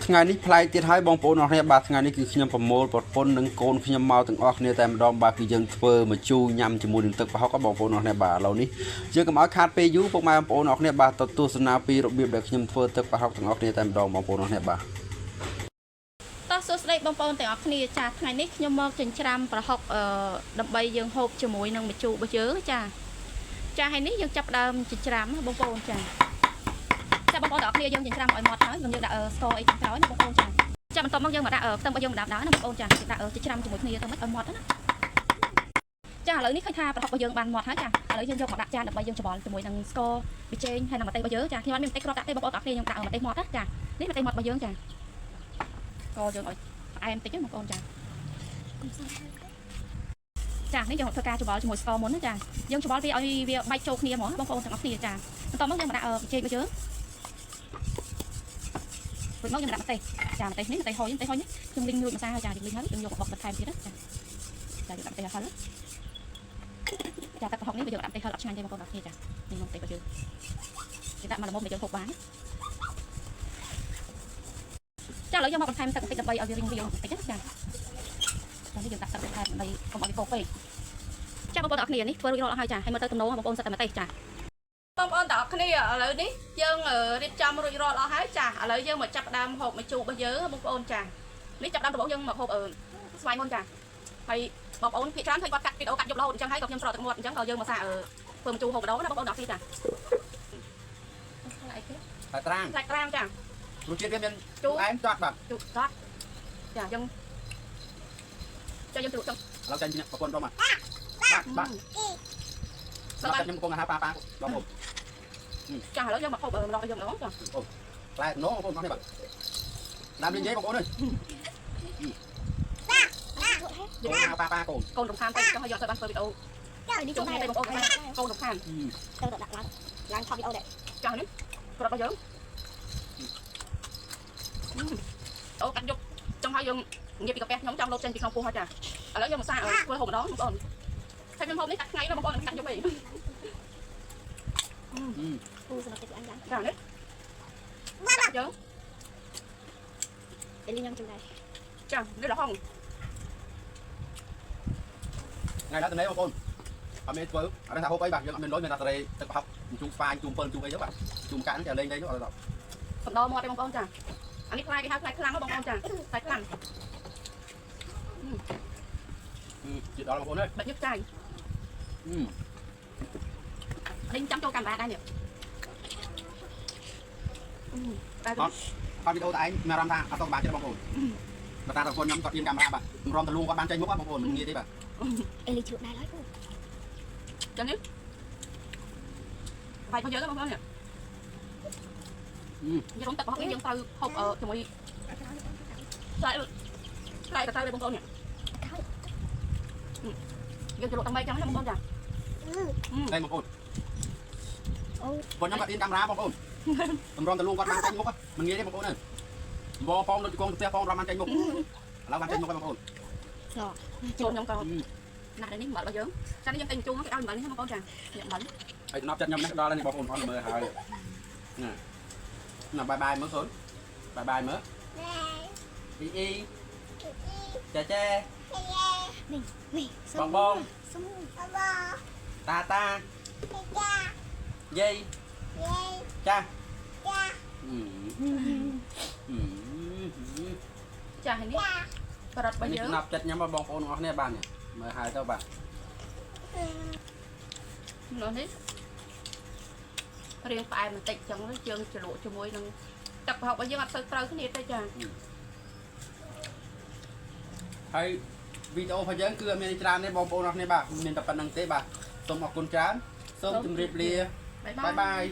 ថ្ងៃនេះផ្លែកទៀតហើយបងប្អូនអរគ្នាបាទថ្ងៃនេះគឺខ្ញុំប្រមូលប្រពន្ធនិងកូនខ្ញុំមកទាំងអស់គ្នាតែម្ដងបាទគឺយើងធ្វើមកជូរញ៉ាំជាមួយនឹងទឹកប្រហុកបងប្អូនអរគ្នាបាទឥឡូវនេះយើងកុំឲ្យខាតពេលយូរពុកម៉ែបងប្អូនអរគ្នាបាទទៅទស្សនាពីរបៀបដែលខ្ញុំធ្វើទឹកប្រហុកទាំងអស់គ្នាតែម្ដងបងប្អូនអរគ្នាបាទតោះសួស្តីបងប្អូនទាំងអស់គ្នាចាថ្ងៃនេះខ្ញុំមកចិញ្ច្រាំប្រហុកដើម្បីយើងហូបជាមួយនឹងម្ជូររបស់យើងចាហើយនេះយើងចាប់ដើមចិញ្ច្រាំបងប្អូនចាបងប្អូនទាំងអស់គ្នាយើងចិញ្ច្រាំឲ្យម៉ត់ហើយយើងដាក់ស្ករអីខាងក្រោយណាបងប្អូនចាបន្ទាប់មកយើងមកដាក់ខ្ទឹមរបស់យើងដាក់ណាបងប្អូនចាដាក់ចិញ្ច្រាំជាមួយគ្នាទៅមិនឲ្យម៉ត់ណាចាឥឡូវនេះឃើញថាប្រហុករបស់យើងបានម៉ត់ហើយចាឥឡូវយើងយកមកដាក់ចានដើម្បីយើងច្របល់ជាមួយនឹងស្ករប៊ីចេងហើយនឹងម្ទេសរបស់យើងចាខ្ញុំអត់មានម្ទេសគ្រាប់ដាក់ទេបងប្អូនទាំងអស់គ្នាខ្ញុំដាក់ម្ទេសម៉ត់ណាចានេះម្ទេសម៉ត់របស់យើងចាស្ករយើងឲ្យផ្អែមតិចណាបងប្អូនចានេះយើងធ្វើការច្របល់ជាមួយស្ករមុនណាចាយើងច្របល់វាឲ្យវាបែកចូលគ្នាហ្មងបងប្អូនទាំងអស់គ្នាចាបន្ទាប់មកយើងមកដាក់ប៊ីចេងរបស់យើងរួចមកយើងដាក់ម្ទេសចាម្ទេសហុយនេះខ្ញុំលីងរួចម្សាហើយចាយើងលីងហើយយើងយកមកបុកបន្ថែមទៀតណាចាយើងដាក់ម្ទេសហិលចាទឹកប្រហុកនេះយើងដាក់ម្ទេសហិលអត់ឆ្ងាញ់ទេបងប្អូនទាំងអស់គ្នាចានេះម្ទេសរបស់យើងដាក់មកល្មមđểយើងហូបបានចាឥឡូវយើងមកបន្ថែមទឹកបន្តិចដើម្បីឲ្យវារីងរាវបន្តិចណាចានេះយើងដាក់ទឹកបន្ថែមដើម្បីកុំឲ្យវាកកពេកចាបងប្អូនទាំងអស់គ្នានេះធ្វើរួចរាល់អស់ហើយចាហើយមើលទៅទំនោរបងប្អូនសិតតែម្ទេសចាបងប្អូនទាំងអស់គ្នាឥឡូវនេះយើងរៀបចំរួចរាល់អស់ហើយចាឥឡូវយើងមកចាប់ដើមហូបម្ជូររបស់យើងបងប្អូនចានេះចាប់ដើមដំបូងយើងមកហូបស្វាយមុនចាហើយបងប្អូនភាគច្រើនឃើញគាត់កាត់វីដេអូកាត់យប់រហូតអញ្ចឹងហើយក៏ខ្ញុំស្រកទឹកមាត់អញ្ចឹងក៏យើងមកសាធ្វើម្ជូរហូបម្ដងណាបងប្អូនទាំងអស់គ្នាចាតែត្រាំចារសជាតិវាមានជូរអែមចាត់បាទជូរចាត់ចាយើងជ្រូកចុងឥឡូវចាញ់ប្រពន្ធបងបាទខ្ញុំកំពុងហៅប៉ាបងប្អូនចាឥឡូវយើងមកហូបម្ដងយើងម្ដងចាផ្លែណូបងប្អូនអរគ្នាបាទតាមនិយាយបងប្អូនអើយយើងហៅប៉ាកូនរំខានទៅចង់ឲ្យយកទៅបានធ្វើវីដេអូនេះចូលទៅបងប្អូនកូនរំខានទៅដាក់ឡើងថតវីដេអូដែរចានេះគ្រាប់របស់យើងអូកាត់យកចង់ឲ្យយើងនិយាយពីកាពះខ្ញុំចង់លោតចេញពីក្នុងពោះហើយចាឥឡូវយើងមកសាធ្វើហូបម្ដងបងប្អូនតែខ្ញុំហូបនេះកាត់ថ្ងៃណាបងប្អូនកាត់យកវិញពូសម្រាប់ទៅអញយ៉ាងចានេះដាក់យើងពេលនេះខ្ញុំជុំដែរចានេះរហងថ្ងៃណាទៅនេះបងប្អូនអត់មានធ្វើអត់ថាហូបអីបាទយើងអត់មានលុយមានតែសេរីទឹកប្រហុកជូរស្វាយជូរ7ជូរអីទៅបាទជូរកាក់ហ្នឹងតែលេងទៅអត់ដល់បណ្ដោមាត់ទេបងប្អូនចាអានេះផ្លែគេហៅផ្លែខ្លាំងបងប្អូនចាផ្លែខ្លាំងជិះដល់បងប្អូនអើយបាច់ញឹកចាយនេះចាំចូលកាមេរ៉ាដែរនេះអត់វីដេអូតែឯងមានអារម្មណ៍ថាអត់ទៅបានទេបងប្អូនបើតាប្រពន្ធខ្ញុំគាត់មានកាមេរ៉ាបាទរំតលួងគាត់បានចេញមុខបងប្អូនមិនងាយទេបាទអេលីជ្រូកដែរឡើយពូចឹងនេះបាយរបស់យើងបងប្អូននេះយើងរំទឹករបស់យើងត្រូវហូបជាមួយផ្លែកៅដែរបងប្អូននេះយើងច្រកតាមបីចឹងណាបងប្អូនចាđâyបងប្អូនបងខ្ញុំគាត់មានកាមេរ៉ាបងប្អូនតម្រំតលួងគាត់បានចេញមុខមិនងាយទេបងប្អូនអើយបងប្អូនដូចកងផ្ទះបងរំបានចេញមុខឥឡូវបានចេញមុខហើយបងប្អូនចូលខ្ញុំក៏ណាស់នេះអំបិលរបស់យើងចានេះយើងតែជុំគេឲ្យអំបិលនេះបងប្អូនចាអំបិលហើយដំណប់ចិត្តខ្ញុំនេះដល់ហើយបងប្អូនអត់មើលហើយណាបាយមើលកូនបាយមើលអ៊ីចានេះបងតាយាយចាចានេះប្រត់របស់យើងដំណប់ចិត្តខ្ញុំបងប្អូនអស់គ្នាបានមើលហើយទៅបាទនេះរៀងផ្អែមបន្តិចចឹងយើងជ្រលក់ជាមួយនឹងទឹកប្រហុករបស់យើងអត់សូវត្រូវគ្នាទេចាហើយវីដេអូរបស់យើងគឺអត់មានច្រើនទេបងប្អូនអរគ្នាបាទមានតែប៉ុណ្្នឹងទេបាទសូមអរគុណច្រើនសូមជម្រាបលាបាយ